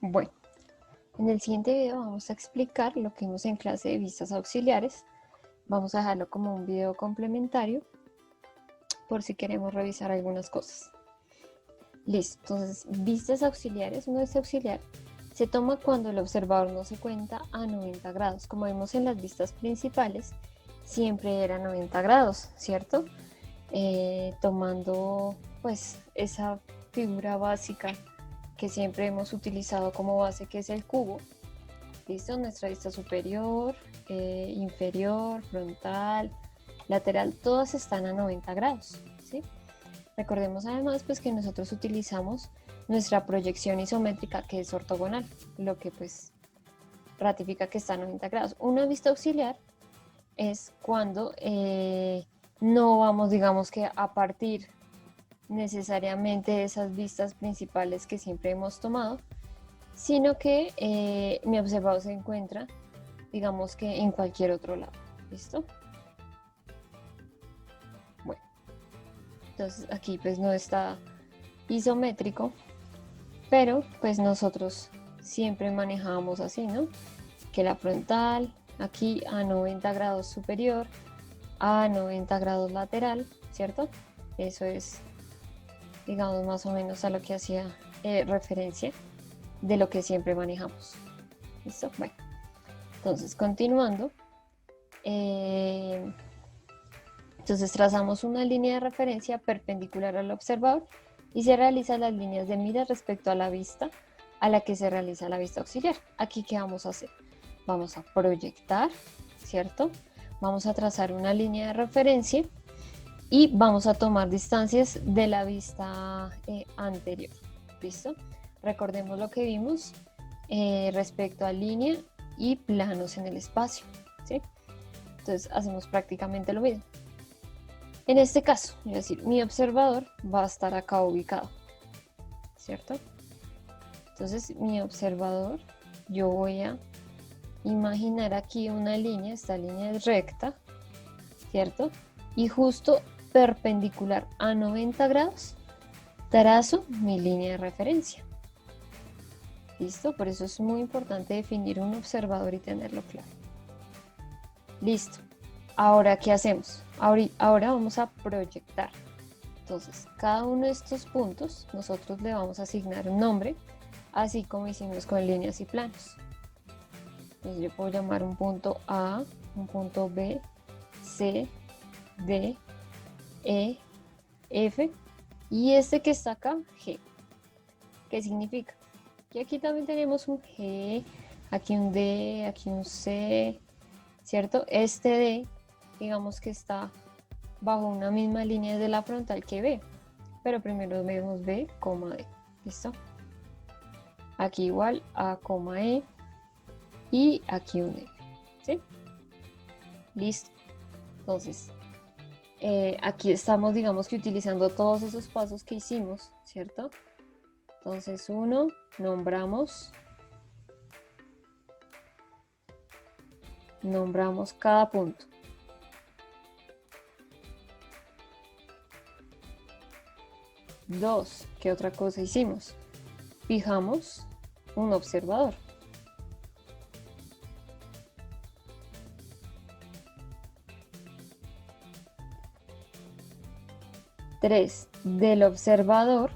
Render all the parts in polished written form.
Bueno, en el siguiente video vamos a explicar lo que vimos en clase de vistas auxiliares. Vamos a dejarlo como un video complementario por si queremos revisar algunas cosas. Listo, entonces vistas auxiliares, una vista auxiliar se toma cuando el observador no se cuenta a 90 grados. Como vimos en las vistas principales, siempre era 90 grados, ¿cierto? Tomando pues esa figura básica que siempre hemos utilizado como base, que es el cubo. ¿Listo? Nuestra vista superior, inferior, frontal, lateral, todas están a 90 grados, ¿sí? Recordemos además pues que nosotros utilizamos nuestra proyección isométrica, que es ortogonal, lo que pues ratifica que está a 90 grados. Una vista auxiliar es cuando no vamos, digamos que a partir necesariamente de esas vistas principales que siempre hemos tomado, sino que mi observador se encuentra, digamos que en cualquier otro lado. ¿Listo? Bueno, entonces aquí pues no está isométrico, pero pues nosotros siempre manejamos así, ¿no? Que la frontal, aquí a 90 grados superior, a 90 grados lateral, ¿cierto? Eso es, digamos, más o menos a lo que hacía referencia de lo que siempre manejamos. ¿Listo? Bueno, entonces continuando, entonces trazamos una línea de referencia perpendicular al observador y se realizan las líneas de mira respecto a la vista a la que se realiza la vista auxiliar. Aquí, ¿qué vamos a hacer? Vamos a proyectar, ¿cierto? Vamos a trazar una línea de referencia y vamos a tomar distancias de la vista anterior. ¿Listo? Recordemos lo que vimos respecto a línea y planos en el espacio, ¿sí? Entonces hacemos prácticamente lo mismo. En este caso, es decir, mi observador va a estar acá ubicado, ¿cierto? Entonces mi observador, yo voy a imaginar aquí una línea, esta línea es recta, ¿cierto? Y justo perpendicular a 90 grados, trazo mi línea de referencia. ¿Listo? Por eso es muy importante definir un observador y tenerlo claro. Listo. Ahora, ¿qué hacemos? Ahora vamos a proyectar. Entonces, cada uno de estos puntos nosotros le vamos a asignar un nombre, así como hicimos con líneas y planos. Entonces yo puedo llamar un punto A, un punto B, C, D, E, F y este que está acá, G. ¿Qué significa? Que aquí también tenemos un G, aquí un D, aquí un C, ¿cierto? Este D, digamos que está bajo una misma línea de la frontal que B, pero primero vemos B, D, ¿listo? Aquí igual A, E y aquí un F, ¿sí? Listo. Entonces, aquí estamos, digamos que utilizando todos esos pasos que hicimos, ¿cierto? Entonces, uno, nombramos cada punto. Dos, ¿qué otra cosa hicimos? Fijamos un observador. Tres, del observador,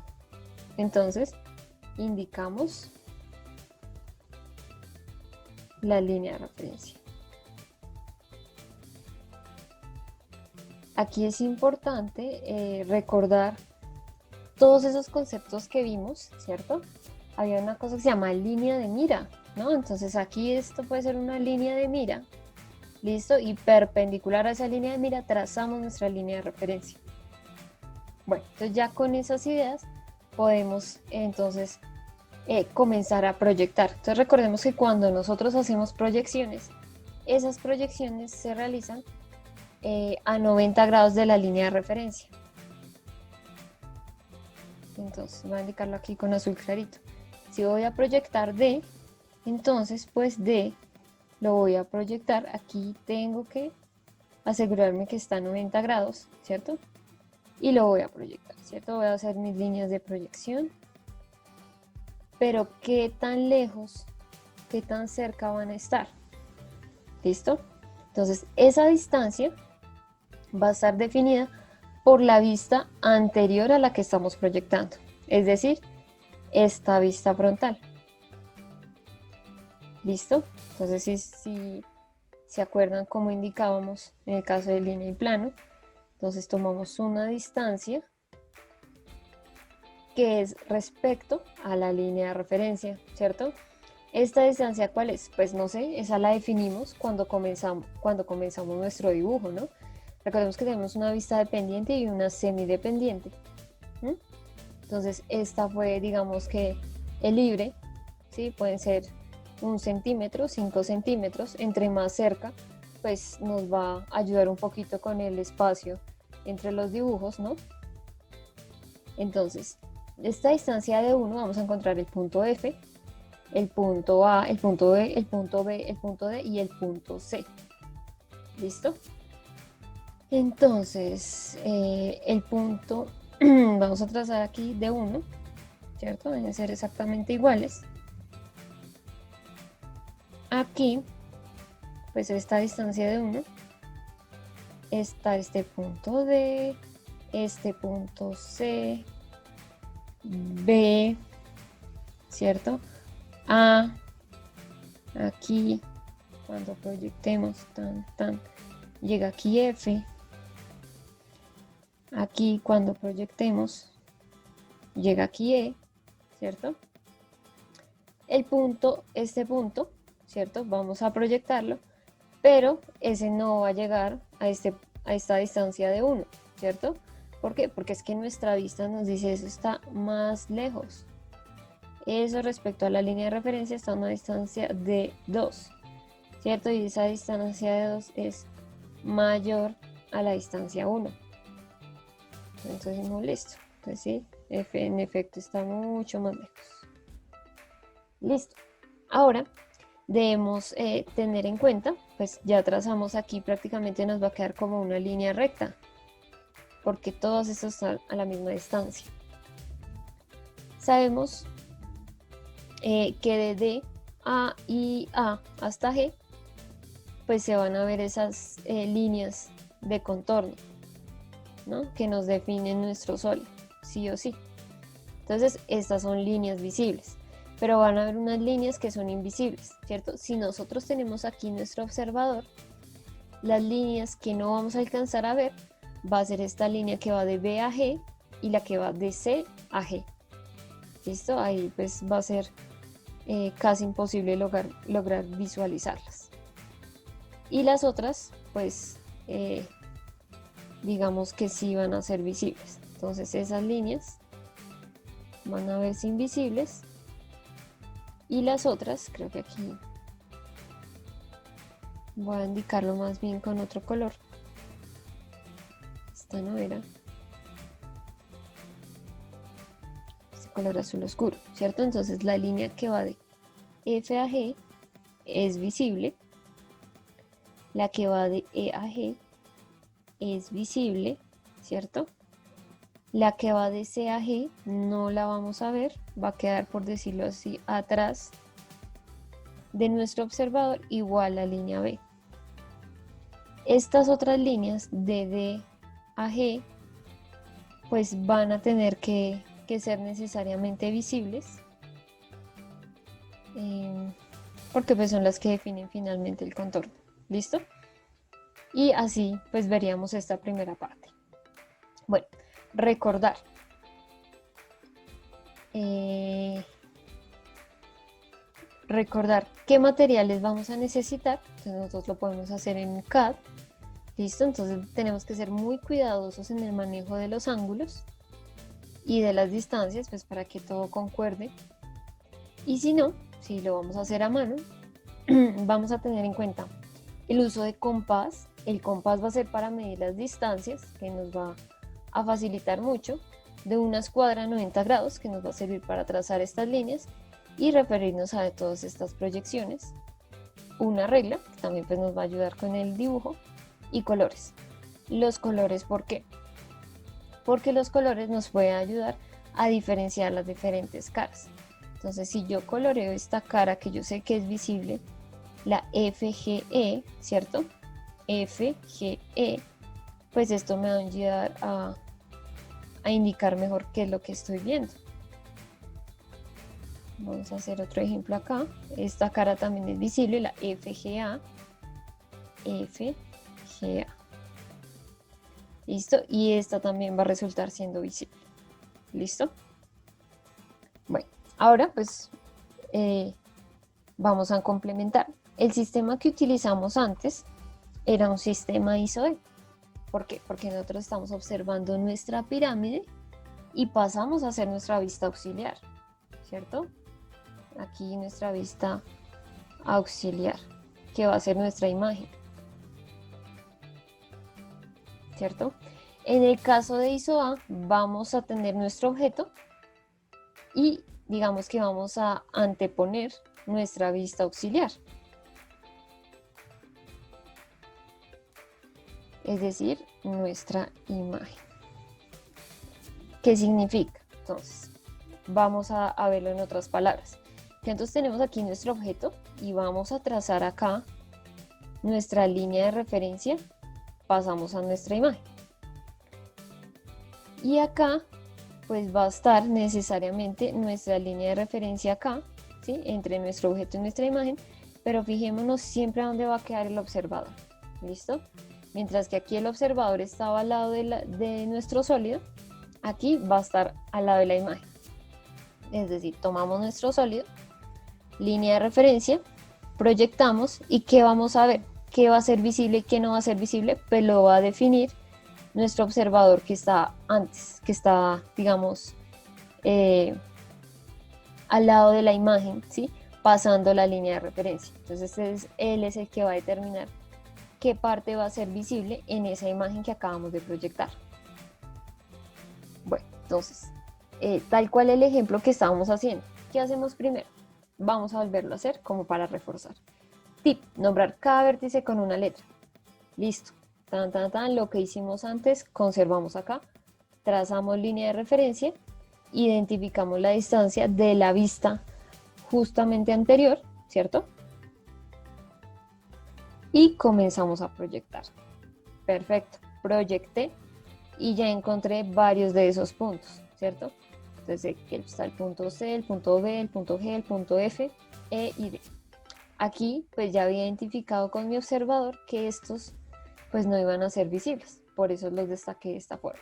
entonces, indicamos la línea de referencia. Aquí es importante recordar todos esos conceptos que vimos, ¿cierto? Había una cosa que se llama línea de mira, ¿no? Entonces aquí esto puede ser una línea de mira, ¿listo? Y perpendicular a esa línea de mira trazamos nuestra línea de referencia. Bueno, entonces ya con esas ideas podemos entonces comenzar a proyectar. Entonces recordemos que cuando nosotros hacemos proyecciones, esas proyecciones se realizan a 90 grados de la línea de referencia. Entonces voy a indicarlo aquí con azul clarito. Si voy a proyectar D, entonces pues D lo voy a proyectar. Aquí tengo que asegurarme que está a 90 grados, ¿cierto? Y lo voy a proyectar, ¿cierto? Voy a hacer mis líneas de proyección pero qué tan lejos, qué tan cerca van a estar. ¿Listo? Entonces, esa distancia va a estar definida por la vista anterior a la que estamos proyectando, es decir, esta vista frontal. ¿Listo? Entonces, si se acuerdan cómo indicábamos en el caso de línea y plano, entonces tomamos una distancia que es respecto a la línea de referencia, ¿cierto? ¿Esta distancia cuál es? Pues no sé, esa la definimos cuando comenzamos nuestro dibujo, ¿no? Recordemos que tenemos una vista dependiente y una semidependiente. Entonces, esta fue, digamos que el libre, ¿sí? Pueden ser 1 centímetro, 5 centímetros, entre más cerca, pues nos va a ayudar un poquito con el espacio entre los dibujos, ¿no? Entonces, esta distancia de 1 vamos a encontrar el punto F, el punto A, el punto B, el punto B, el punto D y el punto C. ¿Listo? Entonces, el punto, vamos a trazar aquí de 1, ¿cierto? Deben ser exactamente iguales. Aquí, pues esta distancia de 1, está este punto D, este punto C, B, ¿cierto? A, aquí, cuando proyectemos, llega aquí F, aquí cuando proyectemos, llega aquí E, ¿cierto? El punto, este punto, ¿cierto? Vamos a proyectarlo, pero ese no va a llegar a esta distancia de 1, ¿cierto? ¿Por qué? Porque es que nuestra vista nos dice eso está más lejos. Eso respecto a la línea de referencia está a una distancia de 2, ¿cierto? Y esa distancia de 2 es mayor a la distancia 1. Entonces, no, listo. Entonces, sí, F en efecto está mucho más lejos. Listo. Ahora debemos tener en cuenta, pues ya trazamos aquí, prácticamente nos va a quedar como una línea recta, porque todos estos están a la misma distancia. Sabemos que desde A y A hasta G, pues se van a ver esas líneas de contorno, ¿no? Que nos definen nuestro sol, sí o sí. Entonces, estas son líneas visibles, pero van a haber unas líneas que son invisibles, ¿cierto? Si nosotros tenemos aquí nuestro observador, las líneas que no vamos a alcanzar a ver va a ser esta línea que va de B a G y la que va de C a G. ¿Listo? Ahí pues va a ser casi imposible lograr visualizarlas. Y las otras, pues, digamos que sí van a ser visibles. Entonces esas líneas van a verse invisibles. Y las otras, creo que aquí voy a indicarlo más bien con otro color. Esta no era. Este color azul oscuro, ¿cierto? Entonces la línea que va de F a G es visible. La que va de E a G es visible, ¿cierto? La que va de C a G no la vamos a ver, va a quedar, por decirlo así, atrás de nuestro observador, igual la línea B. Estas otras líneas de D a G pues van a tener que ser necesariamente visibles, porque pues son las que definen finalmente el contorno. ¿Listo? Y así pues veríamos esta primera parte. Bueno, recordar. Recordar qué materiales vamos a necesitar. Entonces nosotros lo podemos hacer en CAD. ¿Listo? Entonces tenemos que ser muy cuidadosos en el manejo de los ángulos y de las distancias, pues para que todo concuerde. Y si no, si lo vamos a hacer a mano, vamos a tener en cuenta el uso de compás. El compás va a ser para medir las distancias, que nos va a facilitar mucho, de una escuadra a 90 grados, que nos va a servir para trazar estas líneas y referirnos a todas estas proyecciones. Una regla, que también pues nos va a ayudar con el dibujo, y colores. Los colores, ¿por qué? Porque los colores nos pueden ayudar a diferenciar las diferentes caras. Entonces, si yo coloreo esta cara que yo sé que es visible, la FGE, ¿cierto? FGE, pues esto me va a ayudar a indicar mejor qué es lo que estoy viendo. Vamos a hacer otro ejemplo acá. Esta cara también es visible, la FGA. FGA. ¿Listo? Y esta también va a resultar siendo visible. ¿Listo? Bueno, ahora pues vamos a complementar. El sistema que utilizamos antes era un sistema ISO-E. ¿Por qué? Porque nosotros estamos observando nuestra pirámide y pasamos a hacer nuestra vista auxiliar, ¿cierto? Aquí nuestra vista auxiliar, que va a ser nuestra imagen, ¿cierto? En el caso de ISO-A, vamos a tener nuestro objeto y digamos que vamos a anteponer nuestra vista auxiliar. Es decir, nuestra imagen. ¿Qué significa? Entonces, vamos a verlo en otras palabras. Entonces tenemos aquí nuestro objeto y vamos a trazar acá nuestra línea de referencia, pasamos a nuestra imagen. Y acá pues va a estar necesariamente nuestra línea de referencia acá, ¿sí? Entre nuestro objeto y nuestra imagen, pero fijémonos siempre a dónde va a quedar el observador. ¿Listo? Mientras que aquí el observador estaba al lado de nuestro sólido, aquí va a estar al lado de la imagen. Es decir, tomamos nuestro sólido, línea de referencia, proyectamos y ¿qué vamos a ver? ¿Qué va a ser visible y qué no va a ser visible? Pues lo va a definir nuestro observador que está antes, que está, digamos, al lado de la imagen, ¿sí? Pasando la línea de referencia. Entonces él es el que va a determinar qué parte va a ser visible en esa imagen que acabamos de proyectar. Bueno, entonces, tal cual el ejemplo que estábamos haciendo. ¿Qué hacemos primero? Vamos a volverlo a hacer como para reforzar. Tip, nombrar cada vértice con una letra. Listo. Tan, tan, tan, lo que hicimos antes, conservamos acá. Trazamos línea de referencia, identificamos la distancia de la vista justamente anterior, ¿cierto? Y comenzamos a proyectar. Perfecto, proyecté y ya encontré varios de esos puntos, ¿cierto? Entonces aquí está el punto C, el punto B, el punto G, el punto F, E y D. Aquí pues ya había identificado con mi observador que estos pues no iban a ser visibles, por eso los destaqué de esta forma.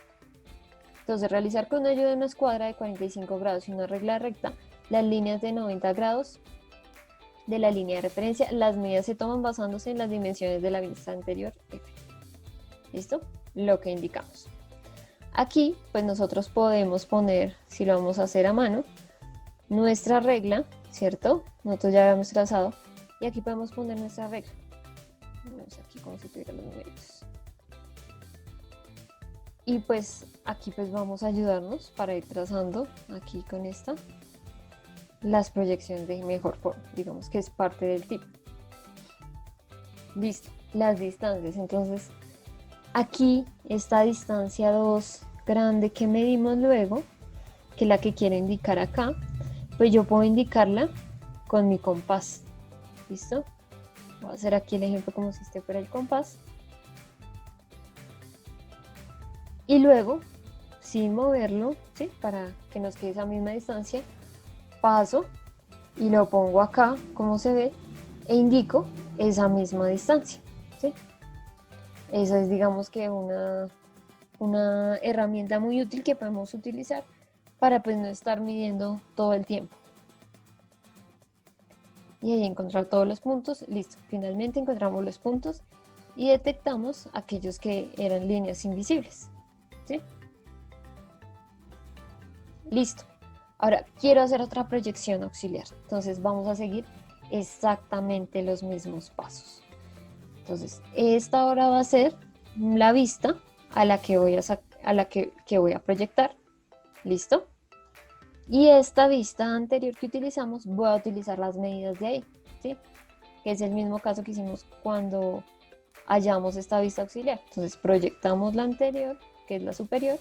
Entonces realizar con ayuda de una escuadra de 45 grados y una regla recta las líneas de 90 grados de la línea de referencia. Las medidas se toman basándose en las dimensiones de la vista anterior F. ¿Listo? Lo que indicamos. Aquí pues nosotros podemos poner, si lo vamos a hacer a mano, nuestra regla, ¿cierto? Nosotros ya habíamos trazado y aquí podemos poner nuestra regla. Vamos aquí como si tuviera los numeritos. Y pues aquí pues vamos a ayudarnos para ir trazando aquí con esta las proyecciones de mejor forma, digamos que es parte del tip. Listo, las distancias. Entonces aquí esta distancia 2 grande que medimos luego, que es la que quiero indicar acá, pues yo puedo indicarla con mi compás. ¿Listo? Voy a hacer aquí el ejemplo como si este fuera el compás. Y luego, sin moverlo, ¿sí? Para que nos quede esa misma distancia, paso y lo pongo acá, como se ve, e indico esa misma distancia, ¿sí? Esa es, digamos que una herramienta muy útil que podemos utilizar para pues no estar midiendo todo el tiempo. Y ahí encontrar todos los puntos. Listo, finalmente encontramos los puntos y detectamos aquellos que eran líneas invisibles, ¿sí? Listo. Ahora quiero hacer otra proyección auxiliar. Entonces vamos a seguir exactamente los mismos pasos. Entonces esta ahora va a ser la vista a la que voy a proyectar. ¿Listo? Y esta vista anterior que utilizamos, voy a utilizar las medidas de ahí, ¿sí? Que es el mismo caso que hicimos cuando hallamos esta vista auxiliar. Entonces proyectamos la anterior, que es la superior,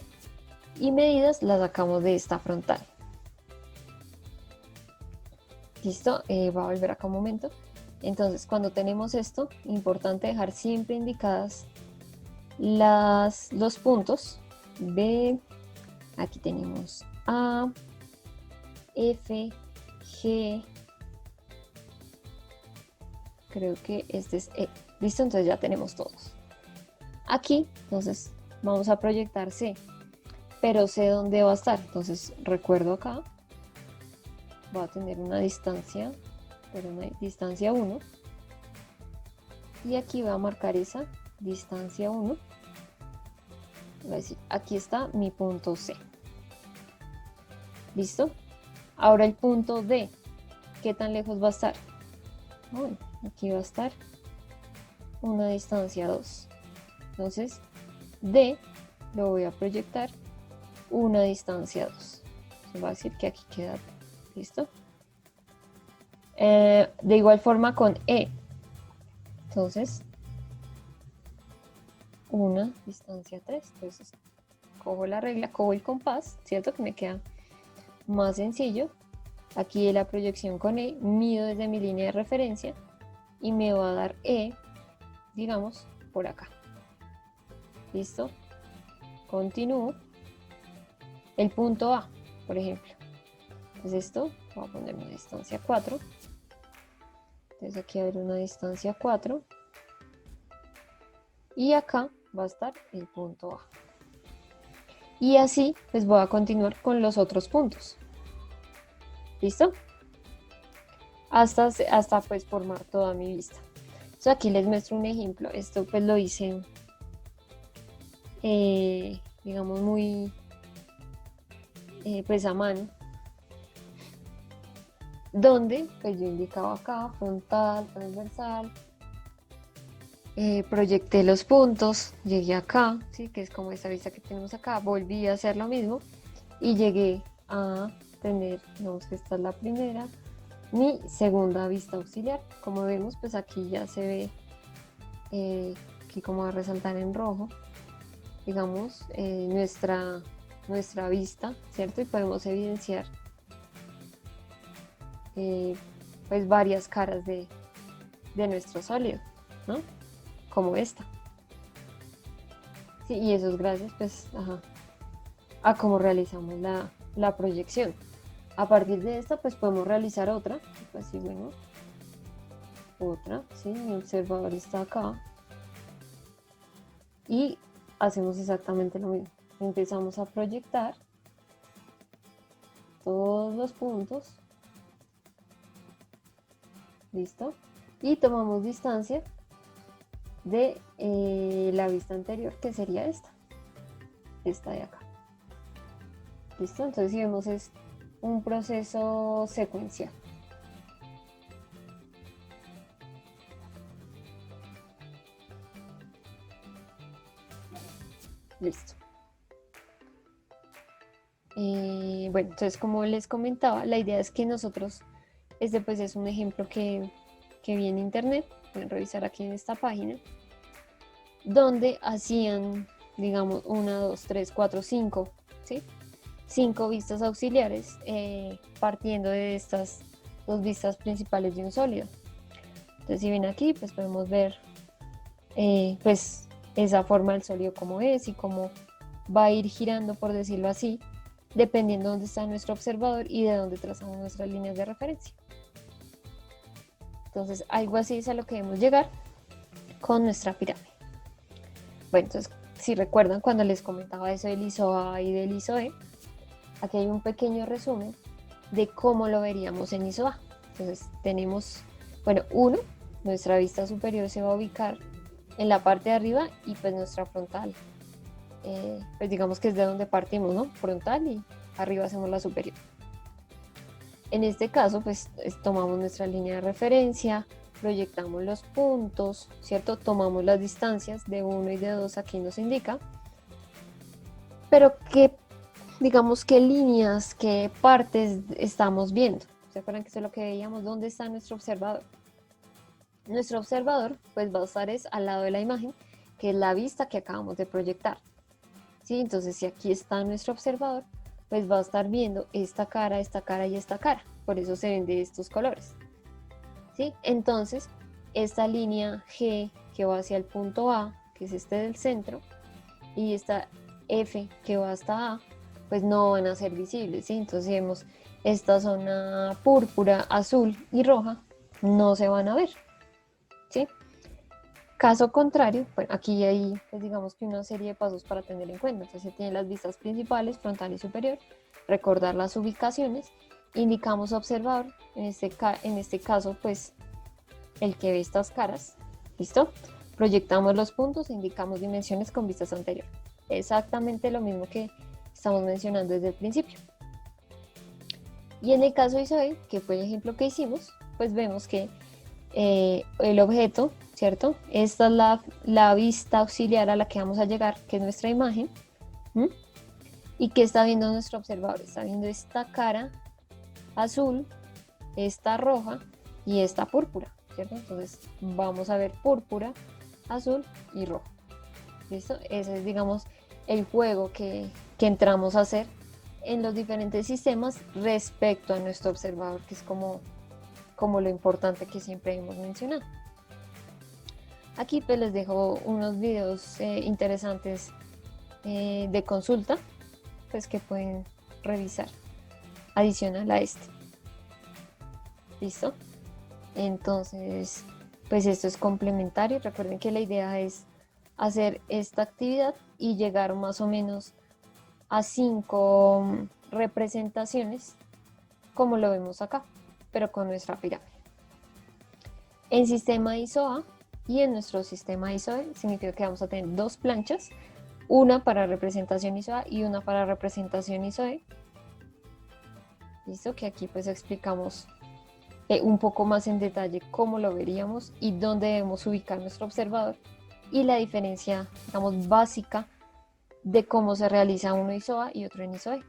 y medidas las sacamos de esta frontal. Listo, va a volver acá un momento. Entonces, cuando tenemos esto, importante dejar siempre indicadas los puntos. B, aquí tenemos A, F, G, creo que este es E. Listo, entonces ya tenemos todos. Aquí, entonces, vamos a proyectar C, pero sé dónde va a estar. Entonces, recuerdo acá, va a tener una distancia, pero una distancia 1. Y aquí voy a marcar esa distancia 1. Voy a decir, aquí está mi punto C. ¿Listo? Ahora el punto D, ¿qué tan lejos va a estar? Bueno, aquí va a estar una distancia 2. Entonces, D lo voy a proyectar una distancia 2. Se va a decir que aquí queda. ¿Listo? De igual forma con E. Entonces, una distancia 3. Entonces, cojo la regla, cojo el compás, ¿cierto? Que me queda más sencillo. Aquí la proyección con E, mido desde mi línea de referencia y me va a dar E, digamos, por acá. ¿Listo? Continúo. El punto A, por ejemplo. Entonces esto, voy a poner una distancia 4. Entonces aquí va a haber una distancia 4. Y acá va a estar el punto A. Y así, pues voy a continuar con los otros puntos. ¿Listo? Hasta pues formar toda mi vista. Entonces aquí les muestro un ejemplo. Esto pues lo hice, digamos, muy pues a mano. Donde pues yo indicaba acá, frontal, transversal. Proyecté los puntos, llegué acá, ¿sí? Que es como esta vista que tenemos acá, volví a hacer lo mismo y llegué a tener, digamos que esta es la primera, mi segunda vista auxiliar. Como vemos, pues aquí ya se ve, aquí como va a resaltar en rojo, digamos, nuestra vista, ¿cierto? Y podemos evidenciar pues varias caras de nuestro sólido, ¿no? Como esta. Sí, y eso es gracias pues a cómo realizamos la proyección. A partir de esta pues podemos realizar otra. Pues sí, bueno, otra, ¿sí? Mi observador está acá. Y hacemos exactamente lo mismo. Empezamos a proyectar todos los puntos. ¿Listo? Y tomamos distancia de la vista anterior, que sería esta de acá. ¿Listo? Entonces, si vemos, es un proceso secuencial. Listo. Bueno, entonces, como les comentaba, la idea es que nosotros, pues es un ejemplo que vi en internet, pueden revisar aquí en esta página, donde hacían, digamos, 1, 2, 3, 4, 5, ¿sí? 5 vistas auxiliares, partiendo de estas 2 vistas principales de un sólido. Entonces, si ven aquí, pues podemos ver pues esa forma del sólido como es y cómo va a ir girando, por decirlo así, dependiendo de dónde está nuestro observador y de dónde trazamos nuestras líneas de referencia. Entonces, algo así es a lo que debemos llegar con nuestra pirámide. Bueno, entonces, si recuerdan cuando les comentaba eso del ISO A y del ISO E, aquí hay un pequeño resumen de cómo lo veríamos en ISO A. Entonces, tenemos, bueno, nuestra vista superior se va a ubicar en la parte de arriba y pues nuestra frontal, pues digamos que es de donde partimos, ¿no? Frontal y arriba hacemos la superior. En este caso, pues tomamos nuestra línea de referencia, proyectamos los puntos, ¿cierto? Tomamos las distancias de 1 y de 2, aquí nos indica. Pero digamos, qué líneas, qué partes estamos viendo. ¿Se acuerdan que eso es lo que veíamos? ¿Dónde está nuestro observador? Nuestro observador, pues va a estar al lado de la imagen, que es la vista que acabamos de proyectar. ¿Sí? Entonces, si aquí está nuestro observador, pues va a estar viendo esta cara y esta cara. por eso se ven de estos colores, ¿sí? Entonces, esta línea G que va hacia el punto A, que es este del centro, y esta F que va hasta A, pues no van a ser visibles, ¿sí? Entonces, si vemos esta zona púrpura, azul y roja, no se van a ver, ¿sí? Caso contrario, bueno, aquí hay, pues digamos que una serie de pasos para tener en cuenta. Entonces se tienen las vistas principales, frontal y superior, recordar las ubicaciones, indicamos observador, en este caso, pues el que ve estas caras, ¿listo? Proyectamos los puntos e indicamos dimensiones con vistas anterior. Exactamente lo mismo que estamos mencionando desde el principio. Y en el caso de ISOE, que fue el ejemplo que hicimos, pues vemos que el objeto, ¿cierto? Esta es la vista auxiliar a la que vamos a llegar, que es nuestra imagen. ¿Mm? ¿Y qué está viendo nuestro observador? Está viendo esta cara azul, esta roja y esta púrpura, ¿cierto? Entonces vamos a ver púrpura, azul y rojo. ¿Listo? Ese es, digamos, el juego que entramos a hacer en los diferentes sistemas respecto a nuestro observador, que es como lo importante que siempre hemos mencionado. Aquí pues les dejo unos videos interesantes de consulta, pues que pueden revisar adicional a este. ¿Listo? Entonces, pues esto es complementario. Recuerden que la idea es hacer esta actividad y llegar más o menos a 5 representaciones, como lo vemos acá, pero con nuestra pirámide. En sistema ISO-A y en nuestro sistema ISO-E significa que vamos a tener 2 planchas, una para representación ISO-A y una para representación ISO-E. Listo, que aquí pues explicamos un poco más en detalle cómo lo veríamos y dónde debemos ubicar nuestro observador y la diferencia, digamos, básica de cómo se realiza uno ISO-A y otro en ISO-E.